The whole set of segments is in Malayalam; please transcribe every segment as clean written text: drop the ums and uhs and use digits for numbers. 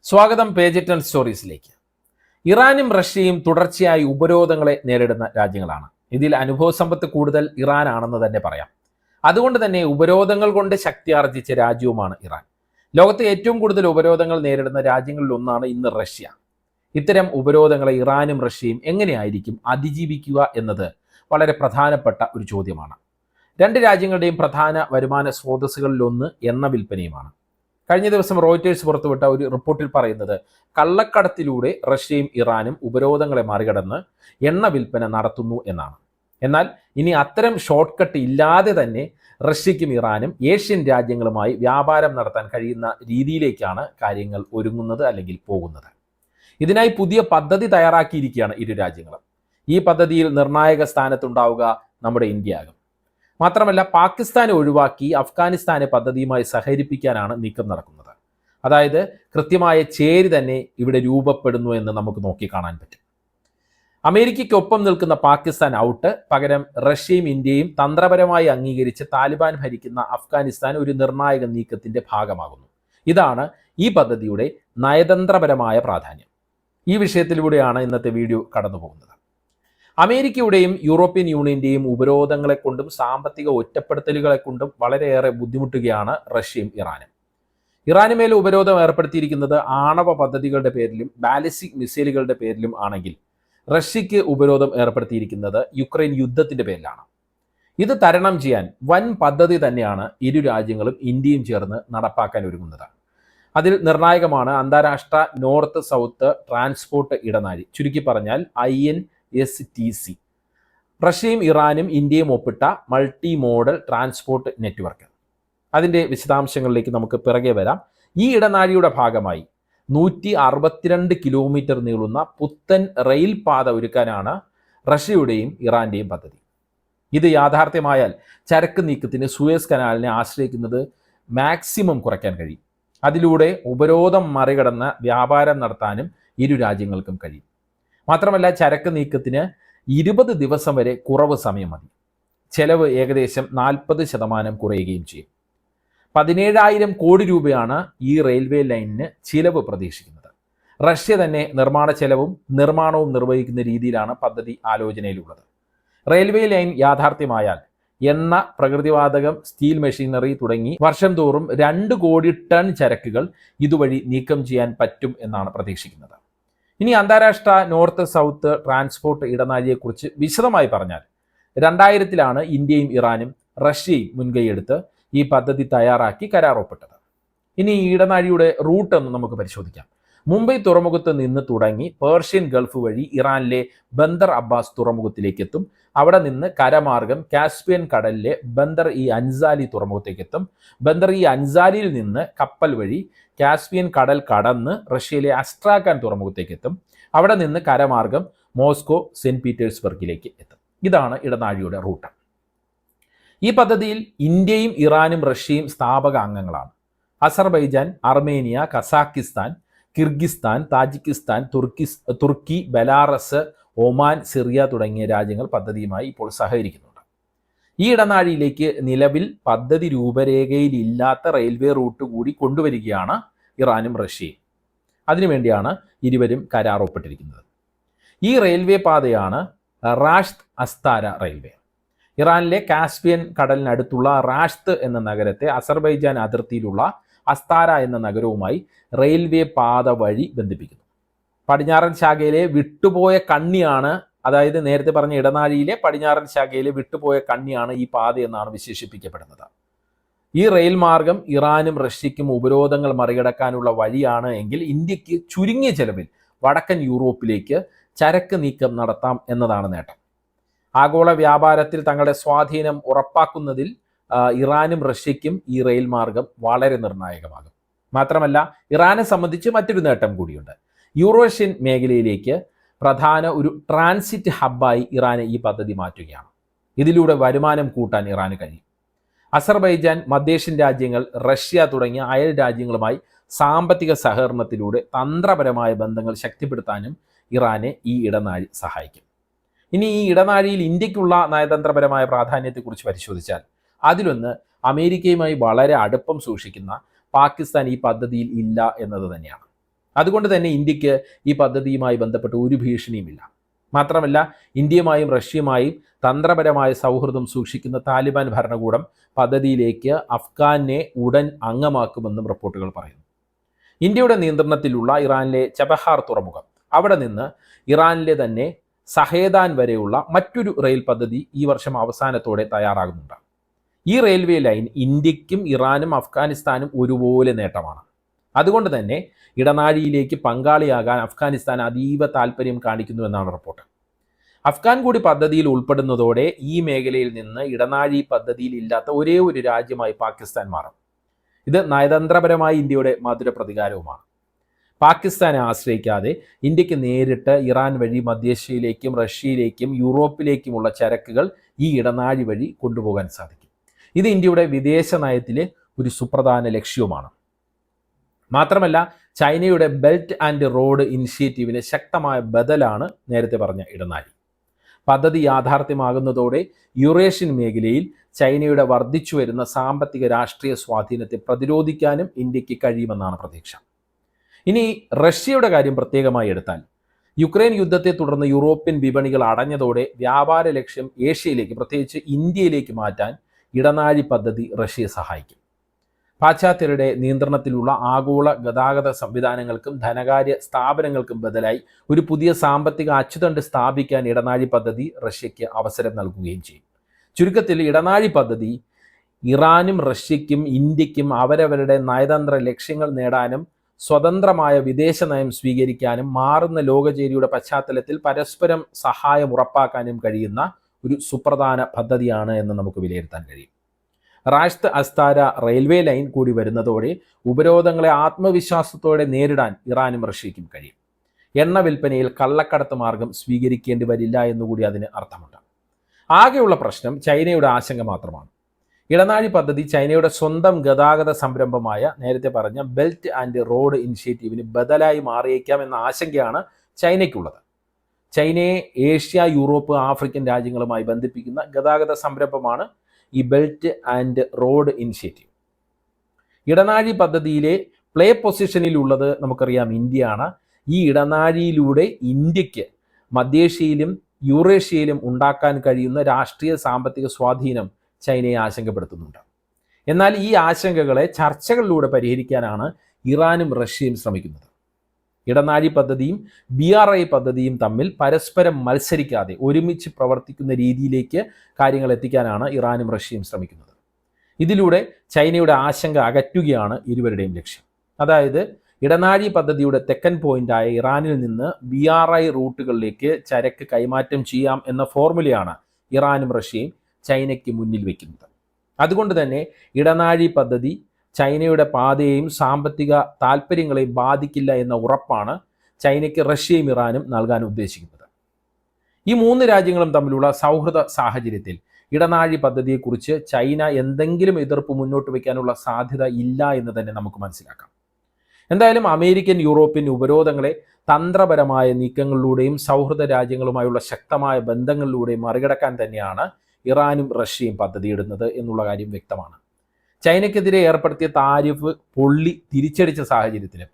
സ്വാഗതം പേജ് 10 സ്റ്റോറീസിലേക്ക്. ഇറാനും റഷ്യയും തുടർച്ചയായി ഉപരോധങ്ങളെ നേരിടുന്ന രാജ്യങ്ങളാണ്. ഇതിൽ അനുഭവസമ്പത്ത് കൂടുതൽ ഇറാനാണെന്ന് തന്നെ പറയാം. അതുകൊണ്ട് തന്നെ ഉപരോധങ്ങൾ കൊണ്ട് ശക്തി ആർജിച്ച രാജ്യവുമാണ് ഇറാൻ. ലോകത്തെ ഏറ്റവും കൂടുതൽ ഉപരോധങ്ങൾ നേരിടുന്ന രാജ്യങ്ങളിൽ ഒന്നാണ് ഇന്ന് റഷ്യ. ഇത്തരം ഉപരോധങ്ങളെ ഇറാനും റഷ്യയും എങ്ങനെയായിരിക്കും അതിജീവിക്കുക എന്നത് വളരെ പ്രധാനപ്പെട്ട ഒരു ചോദ്യമാണ്. രണ്ട് രാജ്യങ്ങളുടെയും പ്രധാന വരുമാന സ്രോതസ്സുകളിലൊന്ന് എണ്ണ വിൽപ്പനയുമാണ്. കഴിഞ്ഞ ദിവസം റോയിറ്റേഴ്സ് പുറത്തുവിട്ട ഒരു റിപ്പോർട്ടിൽ പറയുന്നത് കള്ളക്കടത്തിലൂടെ റഷ്യയും ഇറാനും ഉപരോധങ്ങളെ മറികടന്ന് എണ്ണ വിൽപ്പന നടത്തുന്നു എന്നാണ്. എന്നാൽ ഇനി അത്തരം ഷോർട്ട് കട്ട് ഇല്ലാതെ തന്നെ റഷ്യയ്ക്കും ഇറാനും ഏഷ്യൻ രാജ്യങ്ങളുമായി വ്യാപാരം നടത്താൻ കഴിയുന്ന രീതിയിലേക്കാണ് കാര്യങ്ങൾ ഒരുങ്ങുന്നത് അല്ലെങ്കിൽ പോകുന്നത്. ഇതിനായി പുതിയ പദ്ധതി തയ്യാറാക്കിയിരിക്കുകയാണ് ഇരു രാജ്യങ്ങളും. ഈ പദ്ധതിയിൽ നിർണായക സ്ഥാനത്തുണ്ടാവുക നമ്മുടെ ഇന്ത്യയാകും. മാത്രമല്ല പാകിസ്ഥാനെ ഒഴിവാക്കി അഫ്ഗാനിസ്ഥാനെ പദ്ധതിയുമായി സഹകരിപ്പിക്കാനാണ് നീക്കം നടക്കുന്നത്. അതായത് കൃത്യമായ ചേരി തന്നെ ഇവിടെ രൂപപ്പെടുന്നു എന്ന് നമുക്ക് നോക്കിക്കാണാൻ പറ്റും. അമേരിക്കയ്ക്കൊപ്പം നിൽക്കുന്ന പാകിസ്ഥാൻ ഔട്ട്, പകരം റഷ്യയും ഇന്ത്യയും തന്ത്രപരമായി അംഗീകരിച്ച് താലിബാൻ ഭരിക്കുന്ന അഫ്ഗാനിസ്ഥാൻ ഒരു നിർണായക നീക്കത്തിന്റെ ഭാഗമാകുന്നു. ഇതാണ് ഈ പദ്ധതിയുടെ നയതന്ത്രപരമായ പ്രാധാന്യം. ഈ വിഷയത്തിലൂടെയാണ് ഇന്നത്തെ വീഡിയോ കടന്നു പോകുന്നത്. അമേരിക്കയുടെയും യൂറോപ്യൻ യൂണിയന്റെയും ഉപരോധങ്ങളെ കൊണ്ടും സാമ്പത്തിക ഒറ്റപ്പെടുത്തലുകളെ കൊണ്ടും വളരെയേറെ ബുദ്ധിമുട്ടുകയാണ് റഷ്യയും ഇറാനും. ഇറാന് മേൽ ഉപരോധം ഏർപ്പെടുത്തിയിരിക്കുന്നത് ആണവ പദ്ധതികളുടെ പേരിലും ബാലിസ്റ്റിക് മിസൈലുകളുടെ പേരിലും ആണെങ്കിൽ റഷ്യയ്ക്ക് ഉപരോധം ഏർപ്പെടുത്തിയിരിക്കുന്നത് യുക്രൈൻ യുദ്ധത്തിന്റെ പേരിലാണ്. ഇത് തരണം ചെയ്യാൻ വൻ പദ്ധതി തന്നെയാണ് ഇരു രാജ്യങ്ങളും ഇന്ത്യയും ചേർന്ന് നടപ്പാക്കാൻ ഒരുങ്ങുന്നത്. അതിൽ നിർണായകമാണ് അന്താരാഷ്ട്ര നോർത്ത് സൗത്ത് ട്രാൻസ്പോർട്ട് ഇടനാഴി, ചുരുക്കി പറഞ്ഞാൽ INSTC. റഷ്യയും ഇറാനും ഇന്ത്യയും ഒപ്പിട്ട മൾട്ടി മോഡൽ ട്രാൻസ്പോർട്ട് നെറ്റ്വർക്ക്. അതിൻ്റെ വിശദാംശങ്ങളിലേക്ക് നമുക്ക് പിറകെ വരാം. ഈ ഇടനാഴിയുടെ ഭാഗമായി 162 കിലോമീറ്റർ നീളുന്ന പുത്തൻ റെയിൽ പാത ഒരുക്കാനാണ് റഷ്യയുടെയും ഇറാന്റെയും പദ്ധതി. ഇത് യാഥാർത്ഥ്യമായാൽ ചരക്ക് നീക്കത്തിന് സൂയസ് കനാലിനെ ആശ്രയിക്കുന്നത് മാക്സിമം കുറയ്ക്കാൻ കഴിയും. അതിലൂടെ ഉപരോധം മറികടന്ന് വ്യാപാരം നടത്താനും ഇരു രാജ്യങ്ങൾക്കും കഴിയും. മാത്രമല്ല ചരക്ക് നീക്കത്തിന് 20 ദിവസം വരെ കുറവ് സമയം മതി. ചെലവ് ഏകദേശം 40% കുറയുകയും ചെയ്യും. 17,000 കോടി രൂപയാണ് ഈ റെയിൽവേ ലൈനിന് ചിലവ് പ്രതീക്ഷിക്കുന്നത്. റഷ്യ തന്നെ നിർമ്മാണ ചെലവും നിർമ്മാണവും നിർവഹിക്കുന്ന രീതിയിലാണ് പദ്ധതി ആലോചനയിലുള്ളത്. റെയിൽവേ ലൈൻ യാഥാർത്ഥ്യമായാൽ എണ്ണ, പ്രകൃതിവാതകം, സ്റ്റീൽ മെഷീനറി തുടങ്ങി വർഷം തോറും 2 കോടി ടൺ ചരക്കുകൾ ഇതുവഴി നീക്കം ചെയ്യാൻ പറ്റും എന്നാണ് പ്രതീക്ഷിക്കുന്നത്. ഇനി അന്താരാഷ്ട്ര നോർത്ത് സൗത്ത് ട്രാൻസ്പോർട്ട് ഇടനാഴിയെക്കുറിച്ച് വിശദമായി പറഞ്ഞാൽ 2000-ലാണ് ഇന്ത്യയും ഇറാനും റഷ്യയും മുൻകൈയെടുത്ത് ഈ പദ്ധതി തയ്യാറാക്കി കരാർ ഒപ്പിട്ടത്. ഇനി ഈ ഇടനാഴിയുടെ റൂട്ട് ഒന്ന് നമുക്ക് പരിശോധിക്കാം. മുംബൈ തുറമുഖത്ത് നിന്ന് തുടങ്ങി പേർഷ്യൻ ഗൾഫ് വഴി ഇറാനിലെ ബന്ദർ അബ്ബാസ് തുറമുഖത്തിലേക്ക് എത്തും. അവിടെ നിന്ന് കരമാർഗം കാസ്പിയൻ കടലിലെ ബന്ദർ ഇ അൻസാലി തുറമുഖത്തേക്ക് എത്തും. ബന്ദർ ഇ അൻസാലിയിൽ നിന്ന് കപ്പൽ വഴി കാസ്പിയൻ കടൽ കടന്ന് റഷ്യയിലെ അസ്ട്രാഖാൻ തുറമുഖത്തേക്ക് എത്തും. അവിടെ നിന്ന് കരമാർഗം മോസ്കോ, സെന്റ് പീറ്റേഴ്സ്ബർഗിലേക്ക് എത്തും. ഇതാണ് ഇടനാഴിയുടെ റൂട്ട്. ഈ പദ്ധതിയിൽ ഇന്ത്യയും ഇറാനും റഷ്യയും സ്ഥാപക അംഗങ്ങളാണ്. Azerbaijan, Armenia, Kazakhstan, Kyrgyzstan, Tajikistan, തുർക്കി, ബെലാറസ്, ഒമാൻ, സിറിയ തുടങ്ങിയ രാജ്യങ്ങൾ പദ്ധതിയുമായി ഇപ്പോൾ സഹകരിക്കുന്നുണ്ട്. ഈ ഇടനാഴിയിലേക്ക് നിലവിൽ പദ്ധതി രൂപരേഖയിൽ ഇല്ലാത്ത റെയിൽവേ റൂട്ട് കൂടി കൊണ്ടുവരികയാണ് ഇറാനും റഷ്യയും. അതിനുവേണ്ടിയാണ് ഇരുവരും കരാർ ഒപ്പിട്ടിരിക്കുന്നത്. ഈ റെയിൽവേ പാതയാണ് റാഷ്ത് അസ്താര റെയിൽവേ. ഇറാനിലെ കാസ്പിയൻ കടലിനടുത്തുള്ള റാഷ്ത് എന്ന നഗരത്തെ അസർബൈജാൻ അതിർത്തിയിലുള്ള അസ്താര എന്ന നഗരവുമായി റെയിൽവേ പാത വഴി ബന്ധിപ്പിക്കുന്നു. പടിഞ്ഞാറൻ ശാഖയിലെ വിട്ടുപോയ കണ്ണിയാണ്, അതായത് നേരത്തെ പറഞ്ഞ ഇടനാഴിയിലെ പടിഞ്ഞാറൻ ശാഖയിലെ വിട്ടുപോയ കണ്ണിയാണ് ഈ പാത എന്നാണ് വിശേഷിപ്പിക്കപ്പെടുന്നത്. ഈ റെയിൽ മാർഗം ഇറാനും റഷ്യയ്ക്കും ഉപരോധങ്ങൾ മറികടക്കാനുള്ള വഴിയാണ് എങ്കിൽ ഇന്ത്യക്ക് ചുരുങ്ങിയ ചെലവിൽ വടക്കൻ യൂറോപ്പിലേക്ക് ചരക്ക് നീക്കം നടത്താം എന്നതാണ് നേട്ടം. ആഗോള വ്യാപാരത്തിൽ തങ്ങളുടെ സ്വാധീനം ഉറപ്പാക്കുന്നതിൽ ഇറാനും റഷ്യയ്ക്കും ഈ റെയിൽ മാർഗം വളരെ നിർണായകമാകും. മാത്രമല്ല ഇറാനെ സംബന്ധിച്ച് മറ്റൊരു നേട്ടം കൂടിയുണ്ട്. യൂറോഷ്യൻ മേഖലയിലേക്ക് പ്രധാന ഒരു ട്രാൻസിറ്റ് ഹബ്ബായി ഇറാനെ ഈ പദ്ധതി മാറ്റുകയാണ്. ഇതിലൂടെ വരുമാനം കൂട്ടാൻ ഇറാന് കഴിയും. അസർബൈജാൻ, മധ്യേഷ്യൻ രാജ്യങ്ങൾ, റഷ്യ തുടങ്ങിയ അയൽ രാജ്യങ്ങളുമായി സാമ്പത്തിക സഹകരണത്തിലൂടെ തന്ത്രപരമായ ബന്ധങ്ങൾ ശക്തിപ്പെടുത്താനും ഇറാനെ ഈ ഇടനാഴി സഹായിക്കും. ഇനി ഈ ഇടനാഴിയിൽ ഇന്ത്യക്കുള്ള നയതന്ത്രപരമായ പ്രാധാന്യത്തെക്കുറിച്ച് പരിശോധിച്ചാൽ അതിലൊന്ന് അമേരിക്കയുമായി വളരെ അടുപ്പം സൂക്ഷിക്കുന്ന പാകിസ്ഥാൻ ഈ പദ്ധതിയിൽ ഇല്ല എന്നത് തന്നെയാണ്. അതുകൊണ്ട് തന്നെ ഇന്ത്യക്ക് ഈ പദ്ധതിയുമായി ബന്ധപ്പെട്ട് ഒരു ഭീഷണിയുമില്ല. മാത്രമല്ല, ഇന്ത്യയുമായും റഷ്യയുമായും തന്ത്രപരമായ സൗഹൃദം സൂക്ഷിക്കുന്ന താലിബാൻ ഭരണകൂടം പദ്ധതിയിലേക്ക് അഫ്ഗാനെ ഉടൻ അംഗമാക്കുമെന്നും റിപ്പോർട്ടുകൾ പറയുന്നു. ഇന്ത്യയുടെ നിയന്ത്രണത്തിലുള്ള ഇറാനിലെ ചബഹാർ തുറമുഖം, അവിടെ നിന്ന് ഇറാനിലെ തന്നെ സഹേദാൻ വരെയുള്ള മറ്റൊരു റെയിൽ പദ്ധതി ഈ വർഷം അവസാനത്തോടെ തയ്യാറാകുന്നുണ്ട്. ഈ റെയിൽവേ ലൈൻ ഇന്ത്യക്കും ഇറാനും അഫ്ഗാനിസ്ഥാനും ഒരുപോലെ നേട്ടമാണ്. അതുകൊണ്ട് തന്നെ ഇടനാഴിയിലേക്ക് പങ്കാളിയാകാൻ അഫ്ഗാനിസ്ഥാൻ അതീവ താല്പര്യം കാണിക്കുന്നുവെന്നാണ് റിപ്പോർട്ട്. അഫ്ഗാൻ കൂടി പദ്ധതിയിൽ ഉൾപ്പെടുന്നതോടെ ഈ മേഖലയിൽ നിന്ന് ഇടനാഴി പദ്ധതിയിൽ ഇല്ലാത്ത ഒരേ ഒരു രാജ്യമായി പാകിസ്ഥാൻ മാറും. ഇത് നയതന്ത്രപരമായി ഇന്ത്യയുടെ മധുര പ്രതികാരവുമാണ്. പാകിസ്ഥാനെ ആശ്രയിക്കാതെ ഇന്ത്യക്ക് നേരിട്ട് ഇറാൻ വഴി മധ്യേഷ്യയിലേക്കും റഷ്യയിലേക്കും യൂറോപ്പിലേക്കുമുള്ള ചരക്കുകൾ ഈ ഇടനാഴി വഴി കൊണ്ടുപോകാൻ സാധിക്കും. ഇത് ഇന്ത്യയുടെ വിദേശ നയത്തിലെ ഒരു സുപ്രധാന ലക്ഷ്യവുമാണ്. മാത്രമല്ല, ചൈനയുടെ ബെൽറ്റ് ആൻഡ് റോഡ് ഇനിഷ്യേറ്റീവിന് ശക്തമായ ബദലാണ് നേരത്തെ പറഞ്ഞ ഇടനാഴി. പദ്ധതി യാഥാർത്ഥ്യമാകുന്നതോടെ യൂറേഷ്യൻ മേഖലയിൽ ചൈനയുടെ വർദ്ധിച്ചു വരുന്ന സാമ്പത്തിക രാഷ്ട്രീയ സ്വാധീനത്തെ പ്രതിരോധിക്കാനും ഇന്ത്യക്ക് കഴിയുമെന്നാണ് പ്രതീക്ഷ. ഇനി റഷ്യയുടെ കാര്യം പ്രത്യേകമായി എടുത്താൽ, യുക്രൈൻ യുദ്ധത്തെ തുടർന്ന് യൂറോപ്യൻ വിപണികൾ അടഞ്ഞതോടെ വ്യാപാര ലക്ഷ്യം ഏഷ്യയിലേക്ക്, പ്രത്യേകിച്ച് ഇന്ത്യയിലേക്ക് മാറ്റാൻ ഇടനാഴി പദ്ധതി റഷ്യയെ സഹായിക്കും. പാശ്ചാത്യരുടെ നിയന്ത്രണത്തിലുള്ള ആഗോള ഗതാഗത സംവിധാനങ്ങൾക്കും ധനകാര്യ സ്ഥാപനങ്ങൾക്കും ബദലായി ഒരു പുതിയ സാമ്പത്തിക അച്ചുതണ്ട് സ്ഥാപിക്കാൻ ഇടനാഴി പദ്ധതി റഷ്യയ്ക്ക് അവസരം നൽകുകയും ചെയ്യും. ചുരുക്കത്തിൽ, ഇടനാഴി പദ്ധതി ഇറാനും റഷ്യയ്ക്കും ഇന്ത്യക്കും അവരവരുടെ നയതന്ത്ര ലക്ഷ്യങ്ങൾ നേടാനും സ്വതന്ത്രമായ വിദേശ നയം സ്വീകരിക്കാനും മാറുന്ന ലോകചേരിയുടെ പശ്ചാത്തലത്തിൽ പരസ്പരം സഹായം ഉറപ്പാക്കാനും കഴിയുന്ന ഒരു സുപ്രധാന പദ്ധതിയാണ് എന്ന് നമുക്ക് വിലയിരുത്താൻ കഴിയും. റാഷ്ത് അസ്താര റെയിൽവേ ലൈൻ കൂടി വരുന്നതോടെ ഉപരോധങ്ങളെ ആത്മവിശ്വാസത്തോടെ നേരിടാൻ ഇറാനും റഷ്യയ്ക്കും കഴിയും. എണ്ണ വിൽപ്പനയിൽ കള്ളക്കടത്ത് മാർഗം സ്വീകരിക്കേണ്ടി വരില്ല എന്നുകൂടി അതിന് അർത്ഥമുണ്ട്. ആകെയുള്ള പ്രശ്നം ചൈനയുടെ ആശങ്ക മാത്രമാണ്. ഇടനാഴി പദ്ധതി ചൈനയുടെ സ്വന്തം ഗതാഗത സംരംഭമായ നേരത്തെ പറഞ്ഞ ബെൽറ്റ് ആൻഡ് റോഡ് ഇനിഷ്യേറ്റീവിന് ബദലായി മാറിയേക്കാം എന്ന ആശങ്കയാണ് ചൈനയ്ക്കുള്ളത്. ചൈനയെ ഏഷ്യ, യൂറോപ്പ്, ആഫ്രിക്കൻ രാജ്യങ്ങളുമായി ബന്ധിപ്പിക്കുന്ന ഗതാഗത സംരംഭമാണ് ഈ ബെൽറ്റ് ആൻഡ് റോഡ് ഇനിഷ്യേറ്റീവ്. ഇടനാഴി പദ്ധതിയിലെ പ്ലേ പൊസിഷനിലുള്ളത് നമുക്കറിയാം ഇന്ത്യയാണ്. ഈ ഇടനാഴിയിലൂടെ ഇന്ത്യക്ക് മധ്യേഷ്യയിലും യൂറേഷ്യയിലും ഉണ്ടാക്കാൻ കഴിയുന്ന രാഷ്ട്രീയ സാമ്പത്തിക സ്വാധീനം ചൈനയെ ആശങ്കപ്പെടുത്തുന്നുണ്ട്. എന്നാൽ ഈ ആശങ്കകളെ ചർച്ചകളിലൂടെ പരിഹരിക്കാനാണ് ഇറാനും റഷ്യയും ശ്രമിക്കുന്നത്. ഇടനാഴി പദ്ധതിയും BRI പദ്ധതിയും തമ്മിൽ പരസ്പരം മത്സരിക്കാതെ ഒരുമിച്ച് പ്രവർത്തിക്കുന്ന രീതിയിലേക്ക് കാര്യങ്ങൾ എത്തിക്കാനാണ് ഇറാനും റഷ്യയും ശ്രമിക്കുന്നത്. ഇതിലൂടെ ചൈനയുടെ ആശങ്ക അകറ്റുകയാണ് ഇരുവരുടെയും ലക്ഷ്യം. അതായത്, ഇടനാഴി പദ്ധതിയുടെ തെക്കൻ പോയിന്റായ ഇറാനിൽ നിന്ന് BRI റൂട്ടുകളിലേക്ക് ചരക്ക് കൈമാറ്റം ചെയ്യാം എന്ന ഫോർമുലയാണ് ഇറാനും റഷ്യയും ചൈനയ്ക്ക് മുന്നിൽ വയ്ക്കുന്നത്. അതുകൊണ്ട് തന്നെ ഇടനാഴി പദ്ധതി ചൈനയുടെ പാതയെയും സാമ്പത്തിക താൽപ്പര്യങ്ങളെയും ബാധിക്കില്ല എന്ന ഉറപ്പാണ് ചൈനയ്ക്ക് റഷ്യയും ഇറാനും നൽകാൻ ഉദ്ദേശിക്കുന്നത്. ഈ മൂന്ന് രാജ്യങ്ങളും തമ്മിലുള്ള സൗഹൃദ സാഹചര്യത്തിൽ ഇടനാഴി പദ്ധതിയെക്കുറിച്ച് ചൈന എന്തെങ്കിലും എതിർപ്പ് മുന്നോട്ട് വയ്ക്കാനുള്ള സാധ്യത ഇല്ല എന്ന് തന്നെ നമുക്ക് മനസ്സിലാക്കാം. എന്തായാലും അമേരിക്കൻ, യൂറോപ്യൻ ഉപരോധങ്ങളെ തന്ത്രപരമായ നീക്കങ്ങളിലൂടെയും സൗഹൃദ രാജ്യങ്ങളുമായുള്ള ശക്തമായ ബന്ധങ്ങളിലൂടെയും മറികടക്കാൻ തന്നെയാണ് ഇറാനും റഷ്യയും പദ്ധതിയിടുന്നത് എന്നുള്ള കാര്യം വ്യക്തമാണ്. ചൈനയ്ക്കെതിരെ ഏർപ്പെടുത്തിയ താരിഫ് പൊള്ളി തിരിച്ചടിച്ച സാഹചര്യത്തിലും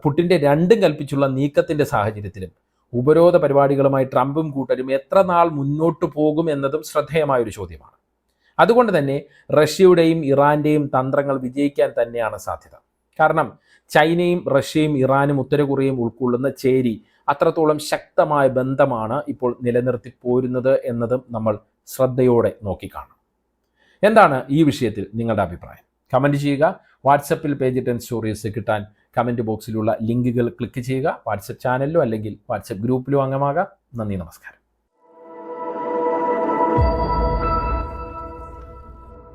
പുടിന്റെ രണ്ടും കൽപ്പിച്ചുള്ള നീക്കത്തിന്റെ സാഹചര്യത്തിലും ഉപരോധ പരിപാടികളുമായി ട്രംപും കൂട്ടരും എത്ര നാൾ മുന്നോട്ടു പോകും എന്നതും ശ്രദ്ധേയമായൊരു ചോദ്യമാണ്. അതുകൊണ്ട് തന്നെ റഷ്യയുടെയും ഇറാന്റെയും തന്ത്രങ്ങൾ വിജയിക്കാൻ തന്നെയാണ് സാധ്യത. കാരണം ചൈനയും റഷ്യയും ഇറാനും ഉത്തര കൊറിയയും ഉൾക്കൊള്ളുന്ന ചേരി അത്രത്തോളം ശക്തമായ ബന്ധമാണ് ഇപ്പോൾ നിലനിർത്തി പോരുന്നത് എന്നതും നമ്മൾ ശ്രദ്ധയോടെ നോക്കിക്കാണും. എന്താണ് ഈ വിഷയത്തിൽ നിങ്ങളുടെ അഭിപ്രായം? കമൻറ്റ് ചെയ്യുക. വാട്സപ്പിൽ പേജ് 10 സ്റ്റോറീസ് കിട്ടാൻ കമൻറ്റ് ബോക്സിലുള്ള ലിങ്കുകൾ ക്ലിക്ക് ചെയ്യുക. വാട്സപ്പ് ചാനലിലോ അല്ലെങ്കിൽ വാട്സപ്പ് ഗ്രൂപ്പിലോ അംഗമാകാം. നന്ദി, നമസ്കാരം.